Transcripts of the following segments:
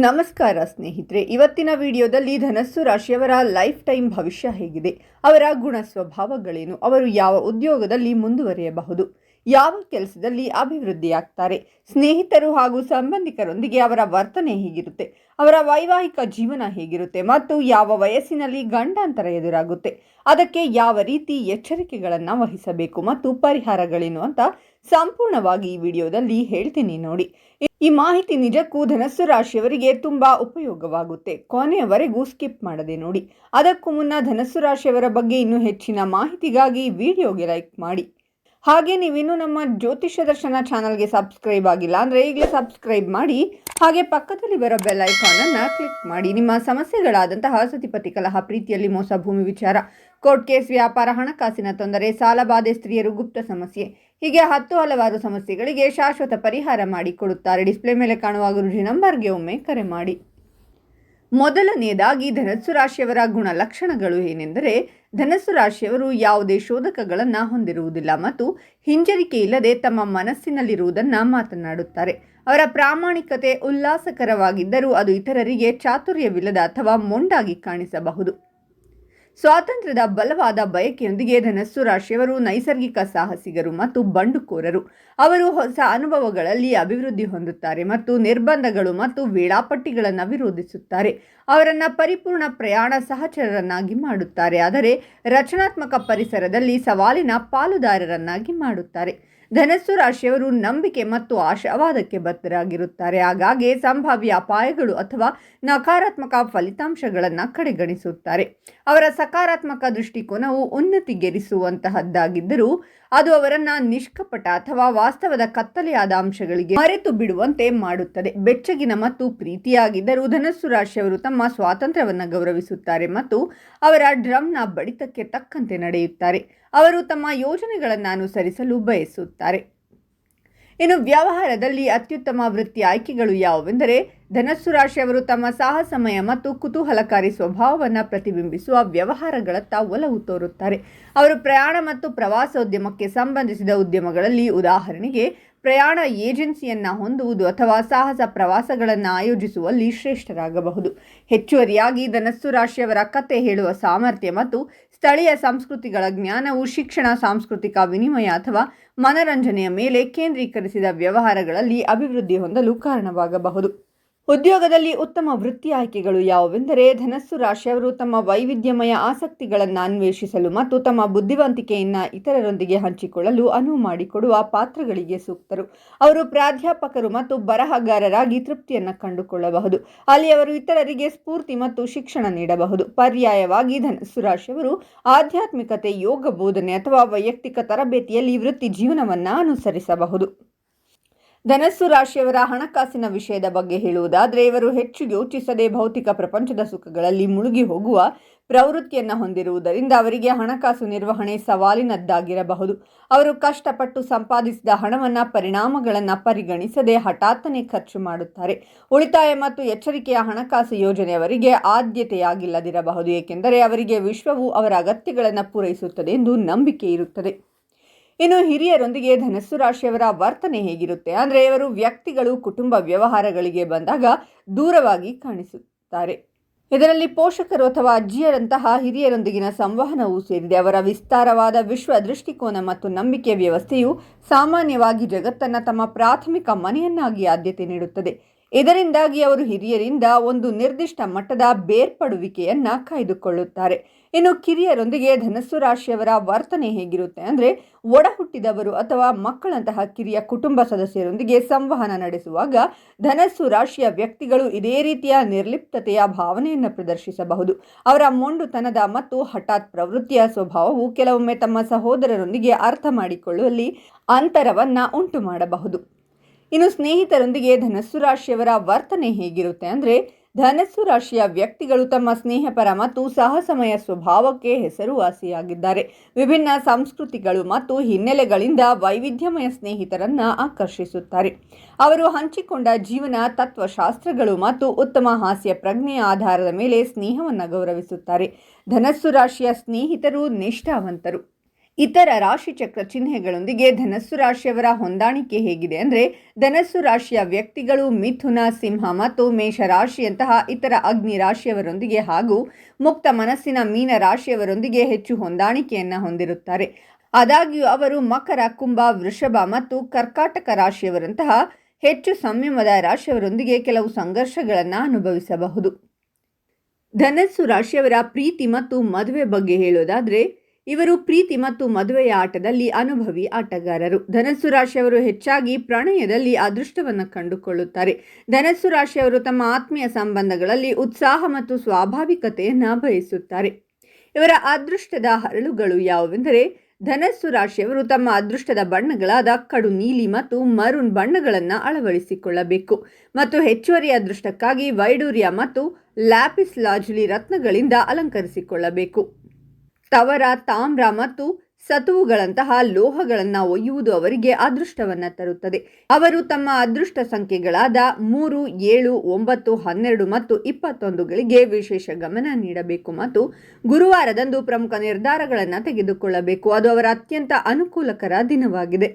ನಮಸ್ಕಾರ ಸ್ನೇಹಿತರೆ, ಇವತ್ತಿನ ವಿಡಿಯೋದಲ್ಲಿ ಧನಸ್ಸು ರಾಶಿಯವರ ಲೈಫ್ ಟೈಮ್ ಭವಿಷ್ಯ ಹೇಗಿದೆ, ಅವರ ಗುಣ ಸ್ವಭಾವಗಳೇನು, ಅವರು ಯಾವ ಉದ್ಯೋಗದಲ್ಲಿ ಮುಂದುವರಿಯಬಹುದು, ಯಾವ ಕೆಲಸದಲ್ಲಿ ಅಭಿವೃದ್ಧಿಯಾಗ್ತಾರೆ, ಸ್ನೇಹಿತರು ಹಾಗೂ ಸಂಬಂಧಿಕರೊಂದಿಗೆ ಅವರ ವರ್ತನೆ ಹೇಗಿರುತ್ತೆ, ಅವರ ವೈವಾಹಿಕ ಜೀವನ ಹೇಗಿರುತ್ತೆ ಮತ್ತು ಯಾವ ವಯಸ್ಸಿನಲ್ಲಿ ಗಂಡಾಂತರ ಎದುರಾಗುತ್ತೆ, ಅದಕ್ಕೆ ಯಾವ ರೀತಿ ಎಚ್ಚರಿಕೆಗಳನ್ನು ವಹಿಸಬೇಕು ಮತ್ತು ಪರಿಹಾರಗಳೇನು ಅಂತ ಸಂಪೂರ್ಣವಾಗಿ ಈ ವಿಡಿಯೋದಲ್ಲಿ ಹೇಳ್ತೀನಿ ನೋಡಿ. ಈ ಮಾಹಿತಿ ನಿಜಕ್ಕೂ ಧನಸ್ಸು ರಾಶಿಯವರಿಗೆ ತುಂಬಾ ಉಪಯೋಗವಾಗುತ್ತೆ. ಕೊನೆಯವರೆಗೂ ಸ್ಕಿಪ್ ಮಾಡದೆ ನೋಡಿ. ಅದಕ್ಕೂ ಮುನ್ನ ಧನಸ್ಸು ರಾಶಿಯವರ ಬಗ್ಗೆ ಇನ್ನೂ ಹೆಚ್ಚಿನ ಮಾಹಿತಿಗಾಗಿ ವಿಡಿಯೋಗೆ ಲೈಕ್ ಮಾಡಿ. ಹಾಗೆ ನೀವಿನ್ನೂ ನಮ್ಮ ಜ್ಯೋತಿಷ್ಯ ದರ್ಶನ ಚಾನಲ್ಗೆ ಸಬ್ಸ್ಕ್ರೈಬ್ ಆಗಿಲ್ಲ ಅಂದರೆ ಈಗಲೇ ಸಬ್ಸ್ಕ್ರೈಬ್ ಮಾಡಿ. ಹಾಗೆ ಪಕ್ಕದಲ್ಲಿ ಬರೋ ಬೆಲ್ ಐಕಾನನ್ನು ಕ್ಲಿಕ್ ಮಾಡಿ. ನಿಮ್ಮ ಸಮಸ್ಯೆಗಳಾದಂತಹ ಸತಿಪತಿ ಕಲಹ, ಪ್ರೀತಿಯಲ್ಲಿ ಮೋಸ, ಭೂಮಿ ವಿಚಾರ, ಕೋರ್ಟ್ ಕೇಸ್, ವ್ಯಾಪಾರ, ಹಣಕಾಸಿನ ತೊಂದರೆ, ಸಾಲಬಾಧೆ, ಸ್ತ್ರೀಯರು, ಗುಪ್ತ ಸಮಸ್ಯೆ, ಹೀಗೆ ಹಲವಾರು ಸಮಸ್ಯೆಗಳಿಗೆ ಶಾಶ್ವತ ಪರಿಹಾರ ಮಾಡಿಕೊಡುತ್ತಾರೆ. ಡಿಸ್ಪ್ಲೇ ಮೇಲೆ ಕಾಣುವ ಗುರುಜಿ ನಂಬರ್ಗೆ ಒಮ್ಮೆ ಕರೆ ಮಾಡಿ. ಮೊದಲನೆಯದಾಗಿ ಧನಸ್ಸು ರಾಶಿಯವರ ಗುಣಲಕ್ಷಣಗಳು ಏನೆಂದರೆ, ಧನಸ್ಸು ರಾಶಿಯವರು ಯಾವುದೇ ಶೋಧಕಗಳನ್ನು ಹೊಂದಿರುವುದಿಲ್ಲ ಮತ್ತು ಹಿಂಜರಿಕೆ ಇಲ್ಲದೆ ತಮ್ಮ ಮನಸ್ಸಿನಲ್ಲಿರುವುದನ್ನು ಮಾತನಾಡುತ್ತಾರೆ. ಅವರ ಪ್ರಾಮಾಣಿಕತೆ ಉಲ್ಲಾಸಕರವಾಗಿದ್ದರೂ ಅದು ಇತರರಿಗೆ ಚಾತುರ್ಯವಿಲ್ಲದ ಅಥವಾ ಮೊಂಡಾಗಿ ಕಾಣಿಸಬಹುದು. ಸ್ವಾತಂತ್ರ್ಯದ ಬಲವಾದ ಬಯಕೆಯೊಂದಿಗೆ ಧನಸ್ಸು ರಾಶಿಯವರು ನೈಸರ್ಗಿಕ ಸಾಹಸಿಗರು ಮತ್ತು ಬಂಡುಕೋರರು. ಅವರು ಹೊಸ ಅನುಭವಗಳಲ್ಲಿ ಅಭಿವೃದ್ಧಿ ಹೊಂದುತ್ತಾರೆ ಮತ್ತು ನಿರ್ಬಂಧಗಳು ಮತ್ತು ವೇಳಾಪಟ್ಟಿಗಳನ್ನು ವಿರೋಧಿಸುತ್ತಾರೆ. ಅವರನ್ನು ಪರಿಪೂರ್ಣ ಪ್ರಯಾಣ ಸಹಚರರನ್ನಾಗಿ ಮಾಡುತ್ತಾರೆ, ಆದರೆ ರಚನಾತ್ಮಕ ಪರಿಸರದಲ್ಲಿ ಸವಾಲಿನ ಪಾಲುದಾರರನ್ನಾಗಿ ಮಾಡುತ್ತಾರೆ. ಧನಸ್ಸು ರಾಶಿಯವರು ನಂಬಿಕೆ ಮತ್ತು ಆಶಾವಾದಕ್ಕೆ ಬದ್ಧರಾಗಿರುತ್ತಾರೆ. ಆಗಾಗ್ಗೆ ಸಂಭಾವ್ಯ ಅಪಾಯಗಳು ಅಥವಾ ನಕಾರಾತ್ಮಕ ಫಲಿತಾಂಶಗಳನ್ನು ಕಡೆಗಣಿಸುತ್ತಾರೆ. ಅವರ ಸಕಾರಾತ್ಮಕ ದೃಷ್ಟಿಕೋನವು ಉನ್ನತಿಗೆರಿಸುವಂತಹದ್ದಾಗಿದ್ದರೂ ಅದು ಅವರನ್ನು ನಿಷ್ಕಪಟ ಅಥವಾ ವಾಸ್ತವದ ಕತ್ತಲೆಯಾದ ಅಂಶಗಳಿಗೆ ಮರೆತು ಬಿಡುವಂತೆ ಮಾಡುತ್ತದೆ. ಬೆಚ್ಚಗಿನ ಮತ್ತು ಪ್ರೀತಿಯಾಗಿದ್ದರೂ ಧನಸ್ಸು ರಾಶಿಯವರು ತಮ್ಮ ಸ್ವಾತಂತ್ರ್ಯವನ್ನು ಗೌರವಿಸುತ್ತಾರೆ ಮತ್ತು ಅವರ ಡ್ರಮ್ನ ಬಡಿತಕ್ಕೆ ತಕ್ಕಂತೆ ನಡೆಯುತ್ತಾರೆ. ಅವರು ತಮ್ಮ ಯೋಜನೆಗಳನ್ನು ಅನುಸರಿಸಲು ಬಯಸುತ್ತಾರೆ. ಇನ್ನು ವ್ಯವಹಾರದಲ್ಲಿ ಅತ್ಯುತ್ತಮ ವೃತ್ತಿ ಆಯ್ಕೆಗಳು ಯಾವುವೆಂದರೆ, ಧನಸ್ಸು ರಾಶಿಯವರು ತಮ್ಮ ಸಾಹಸಮಯ ಮತ್ತು ಕುತೂಹಲಕಾರಿ ಸ್ವಭಾವವನ್ನು ಪ್ರತಿಬಿಂಬಿಸುವ ವ್ಯವಹಾರಗಳತ್ತ ಒಲವು ತೋರುತ್ತಾರೆ. ಅವರು ಪ್ರಯಾಣ ಮತ್ತು ಪ್ರವಾಸೋದ್ಯಮಕ್ಕೆ ಸಂಬಂಧಿಸಿದ ಉದ್ಯಮಗಳಲ್ಲಿ, ಉದಾಹರಣೆಗೆ ಪ್ರಯಾಣ ಏಜೆನ್ಸಿಯನ್ನು ಹೊಂದುವುದು ಅಥವಾ ಸಾಹಸ ಪ್ರವಾಸಗಳನ್ನು ಆಯೋಜಿಸುವಲ್ಲಿ ಶ್ರೇಷ್ಠರಾಗಬಹುದು. ಹೆಚ್ಚುವರಿಯಾಗಿ ಧನಸ್ಸು ರಾಶಿಯವರ ಕತೆ ಹೇಳುವ ಸಾಮರ್ಥ್ಯ ಮತ್ತು ಸ್ಥಳೀಯ ಸಂಸ್ಕೃತಿಗಳ ಜ್ಞಾನವು ಶಿಕ್ಷಣ, ಸಾಂಸ್ಕೃತಿಕ ವಿನಿಮಯ ಅಥವಾ ಮನರಂಜನೆಯ ಮೇಲೆ ಕೇಂದ್ರೀಕರಿಸಿದ ವ್ಯವಹಾರಗಳಲ್ಲಿ ಅಭಿವೃದ್ಧಿ ಹೊಂದಲು ಕಾರಣವಾಗಬಹುದು. ಉದ್ಯೋಗದಲ್ಲಿ ಉತ್ತಮ ವೃತ್ತಿ ಆಯ್ಕೆಗಳು ಯಾವುವೆಂದರೆ, ಧನಸ್ಸು ರಾಶಿಯವರು ತಮ್ಮ ವೈವಿಧ್ಯಮಯ ಆಸಕ್ತಿಗಳನ್ನು ಅನ್ವೇಷಿಸಲು ಮತ್ತು ತಮ್ಮ ಬುದ್ಧಿವಂತಿಕೆಯನ್ನು ಇತರರೊಂದಿಗೆ ಹಂಚಿಕೊಳ್ಳಲು ಅನುವು ಮಾಡಿಕೊಡುವ ಪಾತ್ರಗಳಿಗೆ ಸೂಕ್ತರು. ಅವರು ಪ್ರಾಧ್ಯಾಪಕರು ಮತ್ತು ಬರಹಗಾರರಾಗಿ ತೃಪ್ತಿಯನ್ನು ಕಂಡುಕೊಳ್ಳಬಹುದು, ಅಲ್ಲಿ ಅವರು ಇತರರಿಗೆ ಸ್ಫೂರ್ತಿ ಮತ್ತು ಶಿಕ್ಷಣ ನೀಡಬಹುದು. ಪರ್ಯಾಯವಾಗಿ ಧನಸ್ಸು ರಾಶಿಯವರು ಆಧ್ಯಾತ್ಮಿಕತೆ, ಯೋಗ ಬೋಧನೆ ಅಥವಾ ವೈಯಕ್ತಿಕ ತರಬೇತಿಯಲ್ಲಿ ವೃತ್ತಿ ಜೀವನವನ್ನು ಅನುಸರಿಸಬಹುದು. ಧನಸ್ಸು ರಾಶಿಯವರ ಹಣಕಾಸಿನ ವಿಷಯದ ಬಗ್ಗೆ ಹೇಳುವುದಾದರೆ, ಇವರು ಹೆಚ್ಚು ಯೋಚಿಸದೆ ಭೌತಿಕ ಪ್ರಪಂಚದ ಸುಖಗಳಲ್ಲಿ ಮುಳುಗಿ ಹೋಗುವ ಪ್ರವೃತ್ತಿಯನ್ನು ಹೊಂದಿರುವುದರಿಂದ ಅವರಿಗೆ ಹಣಕಾಸು ನಿರ್ವಹಣೆ ಸವಾಲಿನದ್ದಾಗಿರಬಹುದು. ಅವರು ಕಷ್ಟಪಟ್ಟು ಸಂಪಾದಿಸಿದ ಹಣವನ್ನು ಪರಿಣಾಮಗಳನ್ನು ಪರಿಗಣಿಸದೆ ಹಠಾತ್ತನೆ ಖರ್ಚು ಮಾಡುತ್ತಾರೆ. ಉಳಿತಾಯ ಮತ್ತು ಎಚ್ಚರಿಕೆಯ ಹಣಕಾಸು ಯೋಜನೆ ಅವರಿಗೆ ಆದ್ಯತೆಯಾಗಿಲ್ಲದಿರಬಹುದು, ಏಕೆಂದರೆ ಅವರಿಗೆ ವಿಶ್ವವು ಅವರ ಅಗತ್ಯಗಳನ್ನು ಪೂರೈಸುತ್ತದೆ ಎಂದು ನಂಬಿಕೆ ಇರುತ್ತದೆ. ಇನ್ನು ಹಿರಿಯರೊಂದಿಗೆ ಧನಸ್ಸು ರಾಶಿಯವರ ವರ್ತನೆ ಹೇಗಿರುತ್ತೆ ಅಂದರೆ, ಇವರು ವ್ಯಕ್ತಿಗಳು ಕುಟುಂಬ ವ್ಯವಹಾರಗಳಿಗೆ ಬಂದಾಗ ದೂರವಾಗಿ ಕಾಣಿಸುತ್ತಾರೆ. ಇದರಲ್ಲಿ ಪೋಷಕರು ಅಥವಾ ಅಜ್ಜಿಯರಂತಹ ಹಿರಿಯರೊಂದಿಗಿನ ಸಂವಹನವೂ ಸೇರಿದೆ. ಅವರ ವಿಸ್ತಾರವಾದ ವಿಶ್ವ ದೃಷ್ಟಿಕೋನ ಮತ್ತು ನಂಬಿಕೆ ವ್ಯವಸ್ಥೆಯು ಸಾಮಾನ್ಯವಾಗಿ ಜಗತ್ತನ್ನು ತಮ್ಮ ಪ್ರಾಥಮಿಕ ಮನೆಯನ್ನಾಗಿ ಆದ್ಯತೆ ನೀಡುತ್ತದೆ. ಇದರಿಂದಾಗಿ ಅವರು ಹಿರಿಯರಿಂದ ಒಂದು ನಿರ್ದಿಷ್ಟ ಮಟ್ಟದ ಬೇರ್ಪಡುವಿಕೆಯನ್ನು ಕಾಯ್ದುಕೊಳ್ಳುತ್ತಾರೆ. ಇನ್ನು ಕಿರಿಯರೊಂದಿಗೆ ಧನಸ್ಸು ರಾಶಿಯವರ ವರ್ತನೆ ಹೇಗಿರುತ್ತೆ ಅಂದರೆ, ಒಡ ಹುಟ್ಟಿದವರು ಅಥವಾ ಮಕ್ಕಳಂತಹ ಕಿರಿಯ ಕುಟುಂಬ ಸದಸ್ಯರೊಂದಿಗೆ ಸಂವಹನ ನಡೆಸುವಾಗ ಧನಸ್ಸು ರಾಶಿಯ ವ್ಯಕ್ತಿಗಳು ಇದೇ ರೀತಿಯ ನಿರ್ಲಿಪ್ತತೆಯ ಭಾವನೆಯನ್ನು ಪ್ರದರ್ಶಿಸಬಹುದು. ಅವರ ಮೊಂಡುತನದ ಮತ್ತು ಹಠಾತ್ ಪ್ರವೃತ್ತಿಯ ಸ್ವಭಾವವು ಕೆಲವೊಮ್ಮೆ ತಮ್ಮ ಸಹೋದರರೊಂದಿಗೆ ಅರ್ಥ ಮಾಡಿಕೊಳ್ಳುವಲ್ಲಿ ಅಂತರವನ್ನು ಉಂಟು ಮಾಡಬಹುದು. ಇನ್ನು ಸ್ನೇಹಿತರೊಂದಿಗೆ ಧನಸ್ಸು ರಾಶಿಯವರ ವರ್ತನೆ ಹೇಗಿರುತ್ತೆ ಅಂದರೆ, ಧನಸ್ಸು ರಾಶಿಯ ವ್ಯಕ್ತಿಗಳು ತಮ್ಮ ಸ್ನೇಹಪರ ಮತ್ತು ಸಾಹಸಮಯ ಸ್ವಭಾವಕ್ಕೆ ಹೆಸರುವಾಸಿಯಾಗಿದ್ದಾರೆ. ವಿಭಿನ್ನ ಸಂಸ್ಕೃತಿಗಳು ಮತ್ತು ಹಿನ್ನೆಲೆಗಳಿಂದ ವೈವಿಧ್ಯಮಯ ಸ್ನೇಹಿತರನ್ನು ಆಕರ್ಷಿಸುತ್ತಾರೆ. ಅವರು ಹಂಚಿಕೊಂಡ ಜೀವನ ತತ್ವಶಾಸ್ತ್ರಗಳು ಮತ್ತು ಉತ್ತಮ ಹಾಸ್ಯ ಪ್ರಜ್ಞೆಯ ಆಧಾರದ ಮೇಲೆ ಸ್ನೇಹವನ್ನು ಗೌರವಿಸುತ್ತಾರೆ. ಧನಸ್ಸು ರಾಶಿಯ ಸ್ನೇಹಿತರು ನಿಷ್ಠಾವಂತರು. ಇತರ ರಾಶಿಚಕ್ರ ಚಿಹ್ನೆಗಳೊಂದಿಗೆ ಧನಸ್ಸು ರಾಶಿಯವರ ಹೊಂದಾಣಿಕೆ ಹೇಗಿದೆ ಅಂದರೆ, ಧನಸ್ಸು ರಾಶಿಯ ವ್ಯಕ್ತಿಗಳು ಮಿಥುನ, ಸಿಂಹ ಮತ್ತು ಮೇಷ ರಾಶಿಯಂತಹ ಇತರ ಅಗ್ನಿ ರಾಶಿಯವರೊಂದಿಗೆ ಹಾಗೂ ಮುಕ್ತ ಮನಸ್ಸಿನ ಮೀನ ರಾಶಿಯವರೊಂದಿಗೆ ಹೆಚ್ಚು ಹೊಂದಾಣಿಕೆಯನ್ನು ಹೊಂದಿರುತ್ತಾರೆ. ಆದಾಗ್ಯೂ ಅವರು ಮಕರ, ಕುಂಭ, ವೃಷಭ ಮತ್ತು ಕರ್ಕಾಟಕ ರಾಶಿಯವರಂತಹ ಹೆಚ್ಚು ಸಂಯಮದ ರಾಶಿಯವರೊಂದಿಗೆ ಕೆಲವು ಸಂಘರ್ಷಗಳನ್ನು ಅನುಭವಿಸಬಹುದು. ಧನಸ್ಸು ರಾಶಿಯವರ ಪ್ರೀತಿ ಮತ್ತು ಮದುವೆ ಬಗ್ಗೆ ಹೇಳೋದಾದರೆ, ಇವರು ಪ್ರೀತಿ ಮತ್ತು ಮದುವೆಯ ಆಟದಲ್ಲಿ ಅನುಭವಿ ಆಟಗಾರರು. ಧನಸ್ಸು ರಾಶಿಯವರು ಹೆಚ್ಚಾಗಿ ಪ್ರಣಯದಲ್ಲಿ ಅದೃಷ್ಟವನ್ನು ಕಂಡುಕೊಳ್ಳುತ್ತಾರೆ. ಧನಸ್ಸು ರಾಶಿಯವರು ತಮ್ಮ ಆತ್ಮೀಯ ಸಂಬಂಧಗಳಲ್ಲಿ ಉತ್ಸಾಹ ಮತ್ತು ಸ್ವಾಭಾವಿಕತೆಯನ್ನು ಬಯಸುತ್ತಾರೆ. ಇವರ ಅದೃಷ್ಟದ ಹರಳುಗಳು ಯಾವುವೆಂದರೆ, ಧನಸ್ಸು ರಾಶಿಯವರು ತಮ್ಮ ಅದೃಷ್ಟದ ಬಣ್ಣಗಳಾದ ಕಡು ನೀಲಿ ಮತ್ತು ಮರೂನ್ ಬಣ್ಣಗಳನ್ನು ಅಳವಡಿಸಿಕೊಳ್ಳಬೇಕು ಮತ್ತು ಹೆಚ್ಚುವರಿ ಅದೃಷ್ಟಕ್ಕಾಗಿ ವೈಡೂರ್ಯ ಮತ್ತು ಲ್ಯಾಪಿಸ್ ಲಾಜುಲಿ ರತ್ನಗಳಿಂದ ಅಲಂಕರಿಸಿಕೊಳ್ಳಬೇಕು. ತವರ, ತಾಮ್ರ ಮತ್ತು ಸತುವುಗಳಂತಹ ಲೋಹಗಳನ್ನು ಒಯ್ಯುವುದು ಅವರಿಗೆ ಅದೃಷ್ಟವನ್ನು ತರುತ್ತದೆ. ಅವರು ತಮ್ಮ ಅದೃಷ್ಟ ಸಂಖ್ಯೆಗಳಾದ 3, 7, 9, 12 ಮತ್ತು 21ಗಳಿಗೆ ವಿಶೇಷ ಗಮನ ನೀಡಬೇಕು ಮತ್ತು ಗುರುವಾರದಂದು ಪ್ರಮುಖ ನಿರ್ಧಾರಗಳನ್ನು ತೆಗೆದುಕೊಳ್ಳಬೇಕು. ಅದು ಅವರ ಅತ್ಯಂತ ಅನುಕೂಲಕರ ದಿನವಾಗಿದೆ.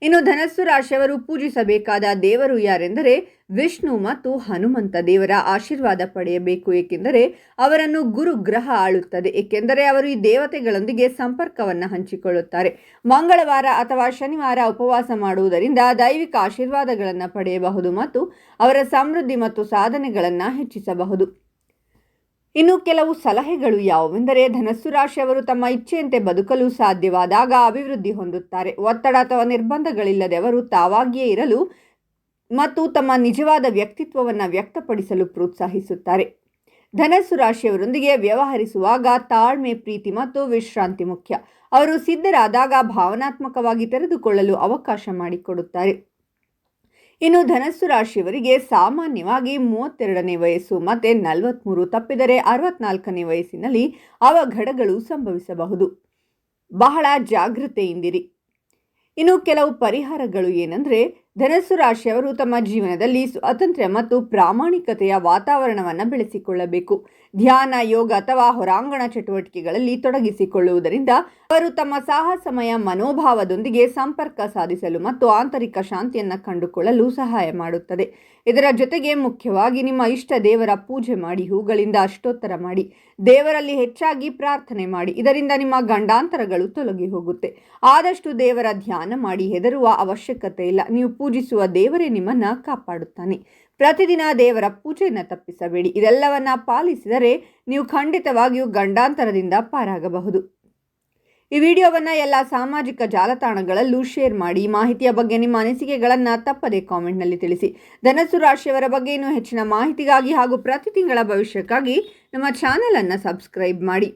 ಇನ್ನು ಧನಸ್ಸು ರಾಶಿಯವರು ಪೂಜಿಸಬೇಕಾದ ದೇವರು ಯಾರೆಂದರೆ, ವಿಷ್ಣು ಮತ್ತು ಹನುಮಂತ ದೇವರ ಆಶೀರ್ವಾದ ಪಡೆಯಬೇಕು. ಏಕೆಂದರೆ ಅವರನ್ನು ಗುರು ಗ್ರಹ ಆಳುತ್ತದೆ. ಏಕೆಂದರೆ ಅವರು ಈ ದೇವತೆಗಳೊಂದಿಗೆ ಸಂಪರ್ಕವನ್ನು ಹಂಚಿಕೊಳ್ಳುತ್ತಾರೆ. ಮಂಗಳವಾರ ಅಥವಾ ಶನಿವಾರ ಉಪವಾಸ ಮಾಡುವುದರಿಂದ ದೈವಿಕ ಆಶೀರ್ವಾದಗಳನ್ನು ಪಡೆಯಬಹುದು ಮತ್ತು ಅವರ ಸಮೃದ್ಧಿ ಮತ್ತು ಸಾಧನೆಗಳನ್ನು ಹೆಚ್ಚಿಸಬಹುದು. ಇನ್ನು ಕೆಲವು ಸಲಹೆಗಳು ಯಾವುವೆಂದರೆ, ಧನಸ್ಸು ರಾಶಿಯವರು ತಮ್ಮ ಇಚ್ಛೆಯಂತೆ ಬದುಕಲು ಸಾಧ್ಯವಾದಾಗ ಅಭಿವೃದ್ಧಿ ಹೊಂದುತ್ತಾರೆ. ಒತ್ತಡ ಅಥವಾ ನಿರ್ಬಂಧಗಳಿಲ್ಲದೆ ಅವರು ತಾವಾಗಿಯೇ ಇರಲು ಮತ್ತು ತಮ್ಮ ನಿಜವಾದ ವ್ಯಕ್ತಿತ್ವವನ್ನು ವ್ಯಕ್ತಪಡಿಸಲು ಪ್ರೋತ್ಸಾಹಿಸುತ್ತಾರೆ. ಧನಸ್ಸು ರಾಶಿಯವರೊಂದಿಗೆ ವ್ಯವಹರಿಸುವಾಗ ತಾಳ್ಮೆ, ಪ್ರೀತಿ ಮತ್ತು ವಿಶ್ರಾಂತಿ ಮುಖ್ಯ. ಅವರು ಸಿದ್ಧರಾದಾಗ ಭಾವನಾತ್ಮಕವಾಗಿ ತೆರೆದುಕೊಳ್ಳಲು ಅವಕಾಶ ಮಾಡಿಕೊಡುತ್ತಾರೆ. ಇನ್ನು ಧನಸ್ಸು ರಾಶಿಯವರಿಗೆ ಸಾಮಾನ್ಯವಾಗಿ 32ನೇ ವಯಸ್ಸು ಮತ್ತು 43 ತಪ್ಪಿದರೆ 64ನೇ ವಯಸ್ಸಿನಲ್ಲಿ ಅವಘಡಗಳು ಸಂಭವಿಸಬಹುದು. ಬಹಳ ಜಾಗೃತೆಯಿಂದಿರಿ. ಇನ್ನು ಕೆಲವು ಪರಿಹಾರಗಳು ಏನೆಂದರೆ, ಧನಸ್ಸು ರಾಶಿಯವರು ತಮ್ಮ ಜೀವನದಲ್ಲಿ ಸ್ವಾತಂತ್ರ್ಯ ಮತ್ತು ಪ್ರಾಮಾಣಿಕತೆಯ ವಾತಾವರಣವನ್ನು ಬೆಳೆಸಿಕೊಳ್ಳಬೇಕು. ಧ್ಯಾನ, ಯೋಗ ಅಥವಾ ಹೊರಾಂಗಣ ಚಟುವಟಿಕೆಗಳಲ್ಲಿ ತೊಡಗಿಸಿಕೊಳ್ಳುವುದರಿಂದ ಅವರು ತಮ್ಮ ಸಾಹಸಮಯ ಮನೋಭಾವದೊಂದಿಗೆ ಸಂಪರ್ಕ ಸಾಧಿಸಲು ಮತ್ತು ಆಂತರಿಕ ಶಾಂತಿಯನ್ನು ಕಂಡುಕೊಳ್ಳಲು ಸಹಾಯ ಮಾಡುತ್ತದೆ. ಇದರ ಜೊತೆಗೆ ಮುಖ್ಯವಾಗಿ ನಿಮ್ಮ ಇಷ್ಟ ದೇವರ ಪೂಜೆ ಮಾಡಿ, ಹೂಗಳಿಂದ ಅಷ್ಟೋತ್ತರ ಮಾಡಿ, ದೇವರಲ್ಲಿ ಹೆಚ್ಚಾಗಿ ಪ್ರಾರ್ಥನೆ ಮಾಡಿ. ಇದರಿಂದ ನಿಮ್ಮ ಗಂಡಾಂತರಗಳು ತೊಲಗಿ ಹೋಗುತ್ತೆ. ಆದಷ್ಟು ದೇವರ ಧ್ಯಾನ ಮಾಡಿ, ಹೆದರುವ ಅವಶ್ಯಕತೆ ಇಲ್ಲ. ನೀವು ಪೂಜಿಸುವ ದೇವರೇ ನಿಮ್ಮನ್ನು ಕಾಪಾಡುತ್ತಾನೆ. ಪ್ರತಿದಿನ ದೇವರ ಪೂಜೆಯನ್ನು ತಪ್ಪಿಸಬೇಡಿ. ಇದೆಲ್ಲವನ್ನ ಪಾಲಿಸಿದರೆ ನೀವು ಖಂಡಿತವಾಗಿಯೂ ಗಂಡಾಂತರದಿಂದ ಪಾರಾಗಬಹುದು. ಈ ವಿಡಿಯೋವನ್ನು ಎಲ್ಲ ಸಾಮಾಜಿಕ ಜಾಲತಾಣಗಳಲ್ಲೂ ಶೇರ್ ಮಾಡಿ. ಮಾಹಿತಿಯ ಬಗ್ಗೆ ನಿಮ್ಮ ಅನಿಸಿಕೆಗಳನ್ನು ತಪ್ಪದೇ ಕಾಮೆಂಟ್ನಲ್ಲಿ ತಿಳಿಸಿ. ಧನಸ್ಸು ರಾಶಿಯವರ ಬಗ್ಗೆ ಇನ್ನೂ ಹೆಚ್ಚಿನ ಮಾಹಿತಿಗಾಗಿ ಹಾಗೂ ಪ್ರತಿ ತಿಂಗಳ ಭವಿಷ್ಯಕ್ಕಾಗಿ ನಮ್ಮ ಚಾನೆಲನ್ನು ಸಬ್ಸ್ಕ್ರೈಬ್ ಮಾಡಿ.